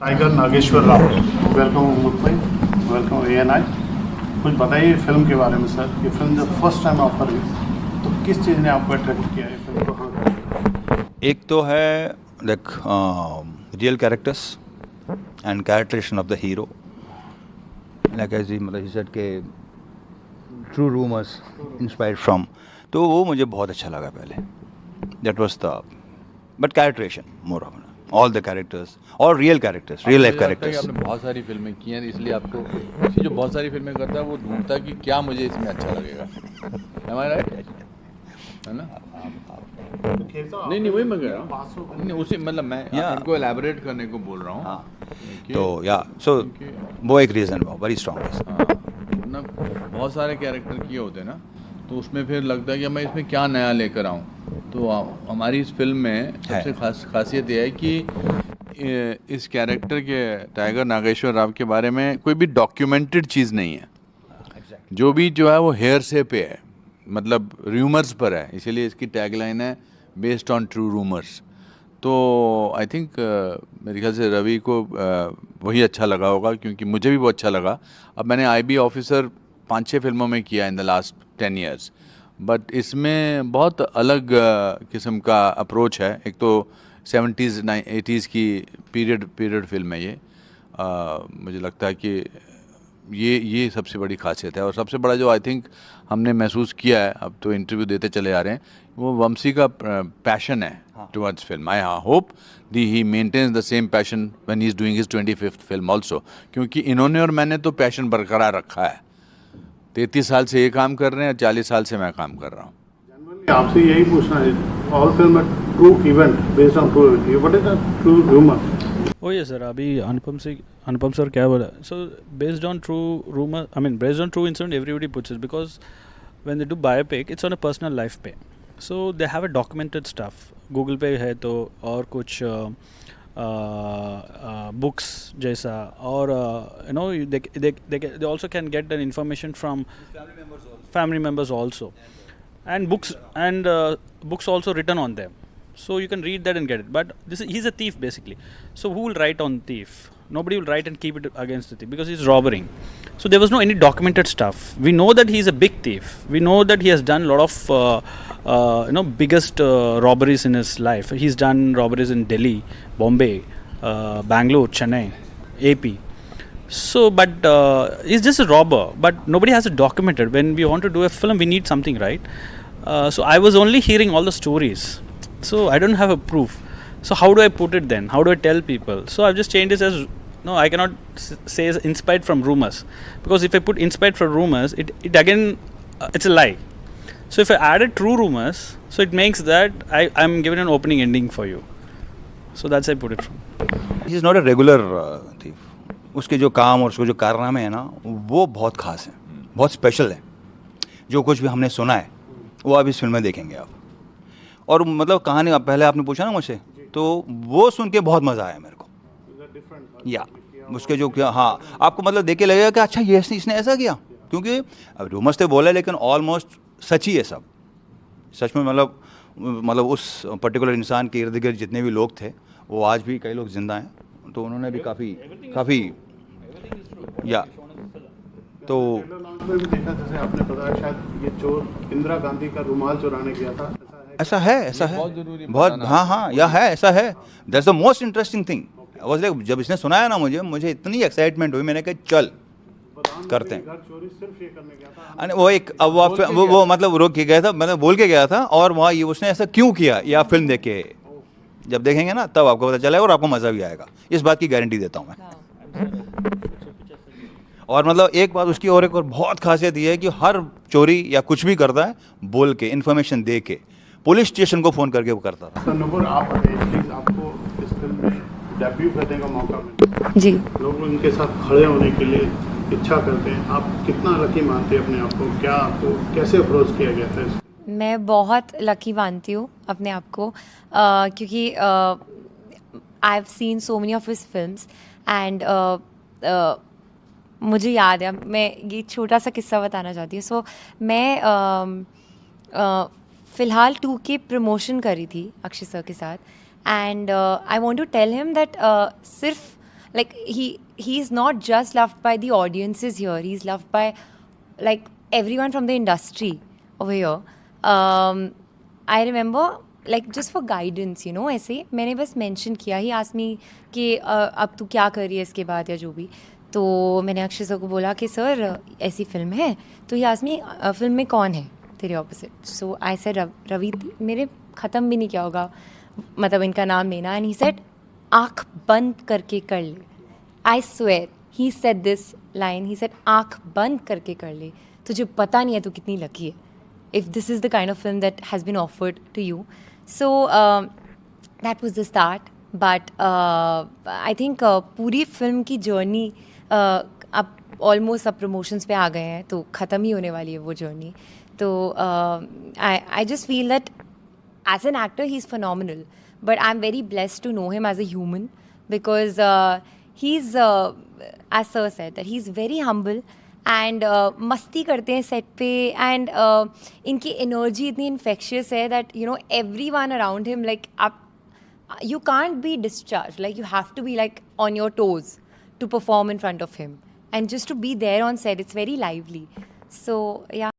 Tiger Nageshwar Rao, welcome मुकुट भाई, welcome ANI। कुछ बताइए फिल्म के बारे में सर। ये फिल्म जब फर्स्ट टाइम ऑफर हुई तो किस चीज़ ने आपको अट्रैक्ट किया है फिल्म को? हाँ, एक तो है like real characters and characterization of the hero, like as he मतलब ही सेड के ट्रू रूमर्स इंस्पायर्ड फ्रॉम, तो वो मुझे बहुत अच्छा लगा पहले। That was the but characterization more of all the characters और रियल कैरेक्टर्स, रियल लाइफ मुझे लगता है कि कैरेक्टर्स। आपने बहुत सारी फिल्में की हैं, इसलिए आपको किसी जो बहुत सारी फिल्में करता है वो ढूंढता है कि क्या मुझे इसमें अच्छा लगेगा। Am I right? है ना? तो खेल साहब, नहीं वही मैं कह रहा पासों हूँ। नहीं उसी मतलब मैं Yeah. इनको एलैबोरेट करने को बोल रहा हूँ। हाँ, कि- तो या सो क्योंकि वो एक रीज़न है, वेरी स्ट्रॉन्ग रीज़न। हाँ, ना बहुत सारे कैरेक्टर किए होते हैं ना, तो उसमें फिर लगता है कि मैं इसमें क्या नया लेकर आऊँ। तो हमारी इस फिल्म में सबसे खासियत यह है कि इस कैरेक्टर के टाइगर नागेश्वर राव के बारे में कोई भी डॉक्यूमेंटेड चीज़ नहीं है। जो भी जो है वो हेयर से पे है, मतलब रूमर्स पर है, इसीलिए इसकी टैगलाइन है बेस्ड ऑन ट्रू रूमर्स। तो आई थिंक मेरे ख्याल से रवि को वही अच्छा लगा होगा, क्योंकि मुझे भी वो अच्छा लगा। अब मैंने IB ऑफिसर 5-6 फिल्मों में किया in the last 10 years, but इसमें बहुत अलग किस्म का अप्रोच है। एक तो 70s 80s की पीरियड फिल्म है ये। मुझे लगता है कि ये सबसे बड़ी खासियत है। और सबसे बड़ा जो आई थिंक हमने महसूस किया है, अब तो इंटरव्यू देते चले आ रहे हैं, वो वंशी का पैशन है towards film. I hope the he maintains the same passion when he is doing his 25th film also, क्योंकि इन्होंने और मैंने तो पैशन बरकरार रखा है। 33 साल से ये काम कर रहे हैं, 40 साल से मैं काम कर रहा हूँ। जनरली आपसे यही पूछना है, all film true event based on true event, what is the true humour? Oh yeah sir, अभी अनुपम सर क्या बोला, so based on true rumour, I mean based on true incident everybody puts it, because when they do biopic it's on a personal life पे, so they have a documented stuff. Google पे है तो, और कुछ books जैसा, और you know they also can get an information from family members also, and books also written on them, so you can read that and get it. But he's a thief basically, so who will write on thief? Nobody will write and keep it against the thief, because he's robbing. So there was no any documented stuff. We know that he's a big thief, we know that he has done a lot of biggest robberies in his life. He's done robberies in Delhi, Bombay, Bangalore, Chennai, AP. So, but he's just a robber, but nobody has it documented. When we want to do a film, we need something, right? So I was only hearing all the stories, so I don't have a proof. So how do I put it then? How do I tell people? So I've just changed this as, no, I cannot say inspired from rumors, because if I put inspired from rumors, it again it's a lie. So if I added true rumors, so it makes that I'm given an opening ending for you. So that's I put it from. He is not a regular thief. उसके जो काम और उसके जो कारनामे हैं ना, वो बहुत खास हैं, बहुत स्पेशल है। जो कुछ भी हमने सुना है वो आप इस फिल्म में देखेंगे आप। और मतलब कहानी, अब पहले आपने पूछा ना मुझसे, तो वो सुन के बहुत मज़ा आया मेरे को। या उसके जो क्या, हाँ, आपको मतलब देख के लगेगा कि अच्छा ये इसने ऐसा किया, क्योंकि अब रूमर्स तो बोला, लेकिन ऑलमोस्ट सच ही है सब। सच में मतलब उस पर्टिकुलर इंसान के इर्द गिर्द जितने भी लोग थे, वो आज भी कई लोग जिंदा हैं, तो उन्होंने भी काफ़ी या तो में भी देखा, जैसे आपने बताया शायद ये चोर इंदिरा गांधी का रुमाल चुराने गया था, ऐसा है बहुत ज़रूरी बहुत, बताना। हाँ या है, ऐसा है। That's the most interesting thing. जब इसने सुनाया ना मुझे इतनी एक्साइटमेंट हुई, मैंने कहा चल करते हैं। घर चोरी सिर्फ ये करने गया था। अरे वो एक, अब वो मतलब रोक के गया था, मतलब बोल के गया था, और वहाँ ये उसने ऐसा क्यों किया, ये आप फिल्म देख के जब देखेंगे ना तब आपको पता चलेगा, और आपको मज़ा भी आएगा, इस बात की गारंटी देता हूँ मैं। और मतलब एक बात उसकी और एक और बहुत खासियत ये है कि हर चोरी या कुछ भी करता है बोल के, इन्फॉर्मेशन दे के, पुलिस स्टेशन को फ़ोन करके वो करता था। तो नुपुर, आप प्लीज, आपको इस फिल्म में डेब्यू करने का मौका मिला जी। लोग उनके साथ खड़े होने के लिए इच्छा करते हैं, आप कितना लकी मानते हैं अपने आप को? क्या आपको कैसे अप्रोच किया गया था? मैं बहुत लकी मानती हूँ अपने आप को, क्योंकि I have seen so many of his films, and मुझे याद है, मैं ये छोटा सा किस्सा बताना चाहती हूँ। सो मैं फ़िलहाल 2 की प्रमोशन करी थी अक्षय सर के साथ, and I want to tell him that सिर्फ like he's not just loved by the audiences here, he's loved by like everyone from the industry over here. I remember like just for guidance, you know, ऐसे मैंने बस mention किया, he asked me कि अब तू क्या कर रही है इसके बाद या जो भी, तो मैंने अक्षय सर को बोला कि सर ऐसी फिल्म है, तो he asked me फिल्म में कौन है तेरे opposite, so I said Ravi, मेरे ख़त्म भी नहीं किया होगा मतलब इनका नाम लेना, एंड ही सेड आँख बंद करके कर ले, I swear he said this line, he said आँख बंद करके कर ले, तुझे पता नहीं है तू कितनी लकी है if this is the kind of film that has been offered to you. So that was the start, but I think पूरी फिल्म की जर्नी अब ऑलमोस्ट अब प्रमोशंस पे आ गए हैं, तो ख़त्म ही होने वाली है वो जर्नी. तो I just feel that as an actor he's phenomenal, but I'm very blessed to know him as a human, because he's as sir said that he's very humble and मस्ती करते हैं सेट पे, and इनकी energy इतनी infectious है that you know every one around him, like आप you can't be discharge, like you have to be like on your toes to perform in front of him, and just to be there on set, it's very lively. So या